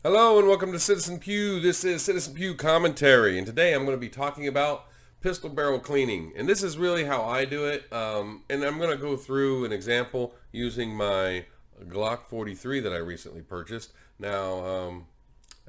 Hello and welcome to Citizen Pew. This is Citizen Pew Commentary, and today I'm going to be talking about pistol barrel cleaning. And this is really how I do it. And I'm going to go through an example using my Glock 43 that I recently purchased. Now,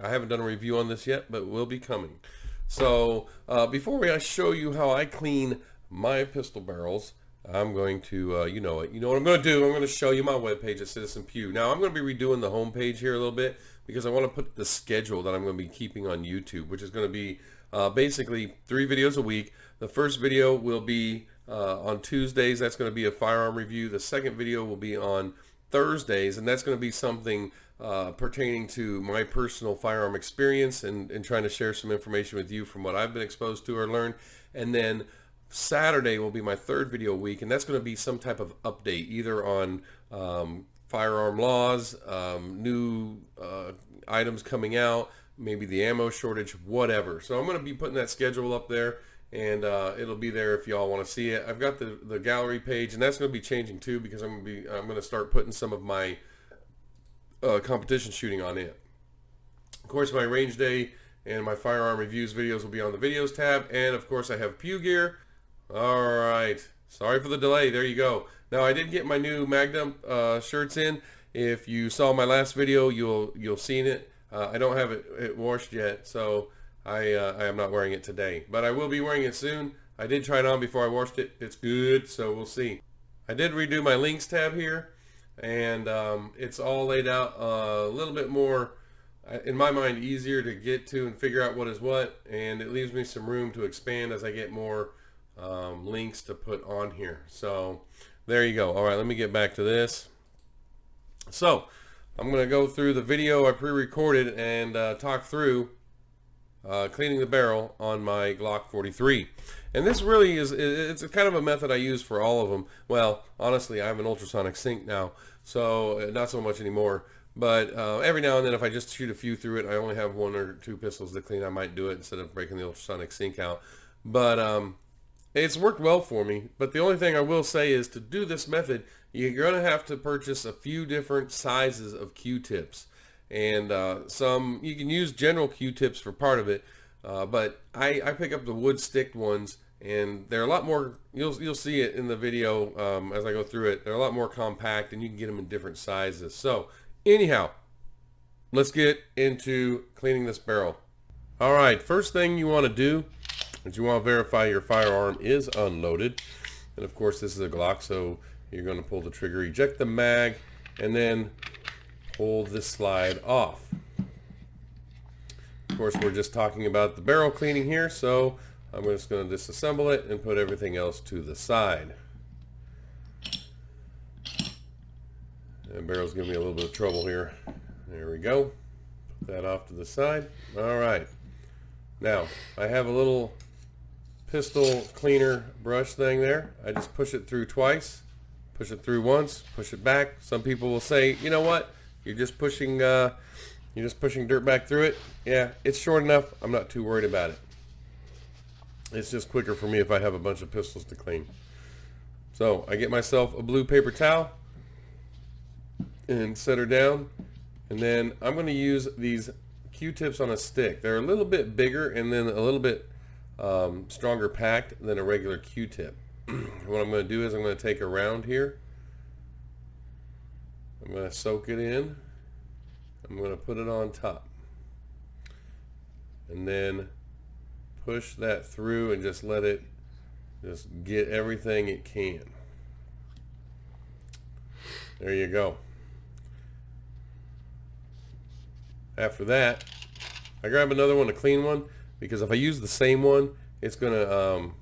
I haven't done a review on this yet, but will be coming. So before I show you how I clean my pistol barrels, I'm going to, you know what I'm going to do. I'm going to show you my webpage at Citizen Pew. Now, I'm going to be redoing the homepage here a little bit because I want to put the schedule that I'm going to be keeping on YouTube, which is going to be basically 3 videos a week. The first video will be on Tuesdays. That's going to be a firearm review. The second video will be on Thursdays, and that's going to be something pertaining to my personal firearm experience and trying to share some information with you from what I've been exposed to or learned. And then Saturday will be my third video week, and that's going to be some type of update, either on firearm laws, new items coming out, maybe the ammo shortage, whatever. So I'm going to be putting that schedule up there, and it'll be there if y'all want to see it. I've got the gallery page, and that's going to be changing too because I'm going to start putting some of my competition shooting on it. Of course, my range day and my firearm reviews videos will be on the videos tab, and of course I have Pew Gear. All right, sorry for the delay. There you go. Now I did get my new Magnum shirts in. If you saw my last video, you'll seen it. I don't have it washed yet, so I am not wearing it today, but I will be wearing it soon. I did try it on before I washed it. It's good, so we'll see. I did redo my links tab here, and it's all laid out a little bit more, in my mind, easier to get to and figure out what is what, and it leaves me some room to expand as I get more links to put on here. So there you go. All right, let me get back to this. So I'm going to go through the video I pre-recorded and talk through cleaning the barrel on my Glock 43. And this really it's a kind of a method I use for all of them. Well, honestly, I have an ultrasonic sync now, so not so much anymore. But every now and then, if I just shoot a few through it, I only have 1 or 2 pistols to clean, I might do it instead of breaking the ultrasonic sync out. But it's worked well for me. But the only thing I will say is to do this method, you're going to have to purchase a few different sizes of Q-tips. And some, you can use general Q-tips for part of it, but I pick up the wood sticked ones, and they're a lot more, you'll see it in the video as I go through it, they're a lot more compact, and you can get them in different sizes. So anyhow, let's get into cleaning this barrel. All right, first thing you want to do is you want to verify your firearm is unloaded. And of course this is a Glock, so you're going to pull the trigger, eject the mag, and then pull this slide off. Of course, we're just talking about the barrel cleaning here, so I'm just going to disassemble it and put everything else to the side. And barrel's giving me a little bit of trouble here. There we go. Put that off to the side. All right. Now, I have a little pistol cleaner brush thing there. I just push it through twice. Push it through once, push it back. Some people will say, you know what? You're just pushing dirt back through it. Yeah, it's short enough. I'm not too worried about it. It's just quicker for me if I have a bunch of pistols to clean. So I get myself a blue paper towel and set her down, and then I'm going to use these Q-tips on a stick. They're a little bit bigger and then a little bit stronger packed than a regular Q-tip. What I'm going to do is I'm going to take a round here. I'm going to soak it in. I'm going to put it on top. And then push that through and just let it just get everything it can. There you go. After that, I grab another one, a clean one, because if I use the same one, it's gonna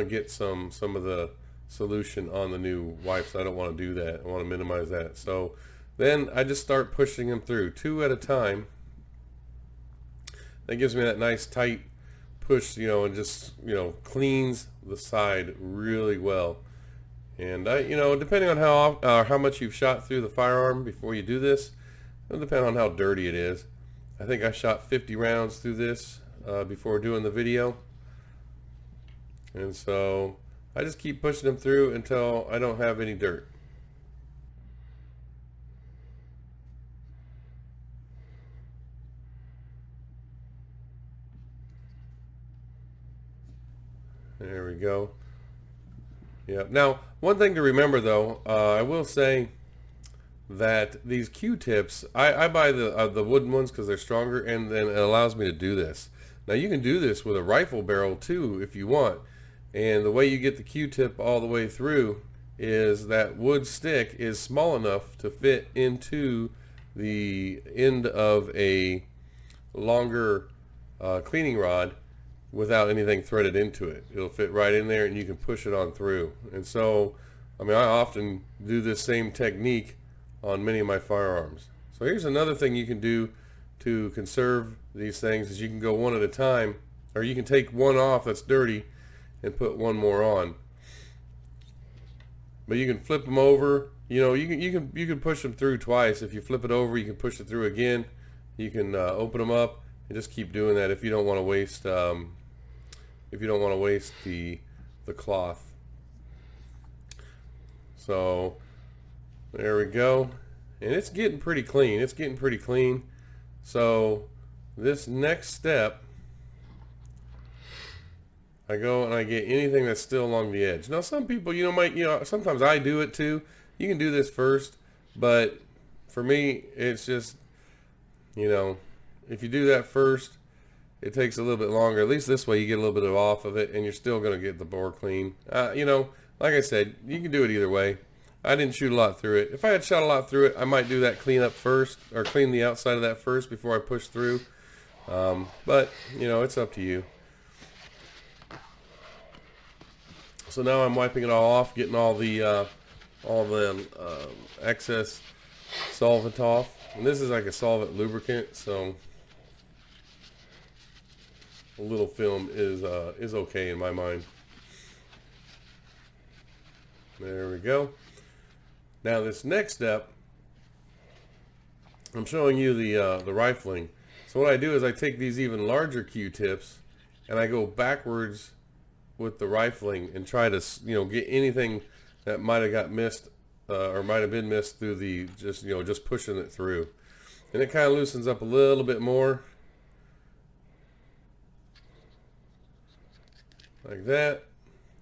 get some of the solution on the new wipes. I don't want to do that. I want to minimize that. So then I just start pushing them through 2 at a time. That gives me that nice tight push, and just, cleans the side really well. And depending on how much you've shot through the firearm before you do this, it'll depend on how dirty it is. I think I shot 50 rounds through this before doing the video. And so I just keep pushing them through until I don't have any dirt. There we go. Yeah. Now, one thing to remember though, I will say that these Q-tips, I buy the wooden ones because they're stronger, and then it allows me to do this. Now you can do this with a rifle barrel too if you want. And the way you get the Q-tip all the way through is that wood stick is small enough to fit into the end of a longer cleaning rod without anything threaded into it. It'll fit right in there and you can push it on through. And so, I mean, I often do this same technique on many of my firearms. So here's another thing you can do to conserve these things is you can go one at a time, or you can take one off that's dirty and put one more on. But you can flip them over. You know, you can push them through twice. If you flip it over, you can push it through again. You can open them up and just keep doing that if you don't want to waste the cloth. So there we go, and it's getting pretty clean. It's getting pretty clean. So this next step, I go and I get anything that's still along the edge. Now some people, sometimes I do it too. You can do this first, but for me, it's just, if you do that first, it takes a little bit longer. At least this way you get a little bit off of it and you're still going to get the bore clean. Like I said, you can do it either way. I didn't shoot a lot through it. If I had shot a lot through it, I might do that cleanup first, or clean the outside of that first before I push through. But, it's up to you. So now I'm wiping it all off, getting all the excess solvent off. And this is like a solvent lubricant, so a little film is okay in my mind. There we go. Now this next step, I'm showing you the rifling. So what I do is I take these even larger Q-tips and I go backwards with the rifling and try to get anything that might have got missed or might have been missed through the just pushing it through, and it kind of loosens up a little bit more like that.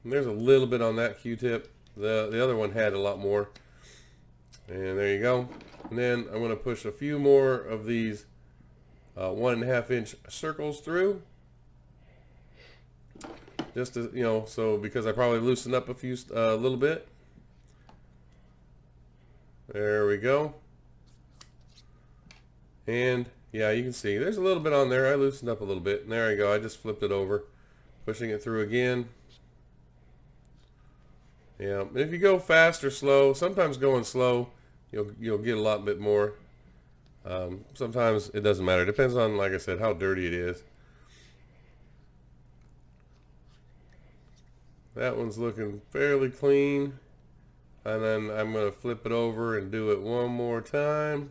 And there's a little bit on that Q-tip. The other one had a lot more, and there you go. And then I'm going to push a few more of these 1.5 inch circles through, just to, so because I probably loosened up a little bit. There we go. And yeah, you can see there's a little bit on there. I loosened up a little bit, and there I go. I just flipped it over, pushing it through again. Yeah, and if you go fast or slow, sometimes going slow, you'll get a lot bit more. Sometimes it doesn't matter. It depends on, like I said, how dirty it is. That one's looking fairly clean. And then I'm going to flip it over and do it one more time.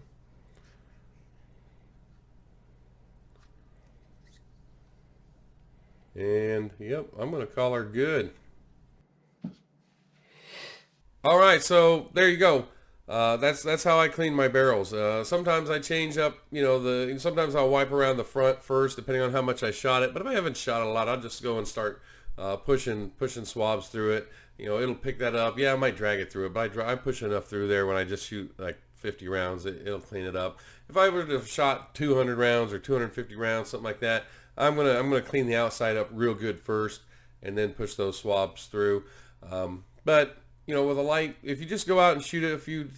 And yep, I'm going to call her good. All right, so there you go. That's how I clean my barrels. Sometimes I change up, sometimes I'll wipe around the front first, depending on how much I shot it. But if I haven't shot a lot, I'll just go and start pushing swabs through it. It'll pick that up. Yeah, I might drag it through it, but I push enough through there when I just shoot like 50 rounds, it'll clean it up. If I were to have shot 200 rounds or 250 rounds, something like that, I'm gonna clean the outside up real good first, and then push those swabs through. But with a light, if you just go out and shoot a few,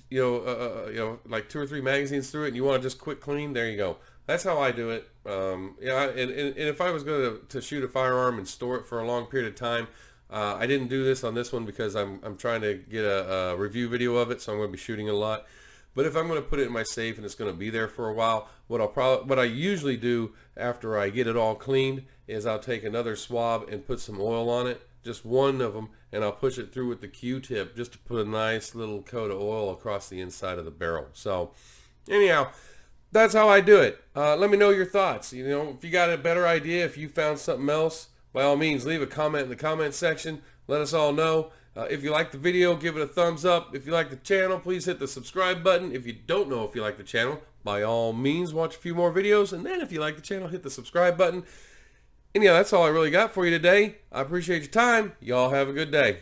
like 2 or 3 magazines through it, and you want to just quick clean, there you go. That's how I do it. And if I was going to shoot a firearm and store it for a long period of time, I didn't do this on this one because I'm trying to get a review video of it, so I'm going to be shooting a lot. But if I'm going to put it in my safe and it's going to be there for a while, what I usually do after I get it all cleaned is I'll take another swab and put some oil on it, just one of them, and I'll push it through with the Q-tip just to put a nice little coat of oil across the inside of the barrel. So anyhow, that's how I do it. Let me know your thoughts. If you got a better idea, if you found something else, by all means, leave a comment in the comment section. Let us all know. If you like the video, give it a thumbs up. If you like the channel, please hit the subscribe button. If you don't know if you like the channel, by all means, watch a few more videos. And then if you like the channel, hit the subscribe button. And yeah, that's all I really got for you today. I appreciate your time. Y'all have a good day.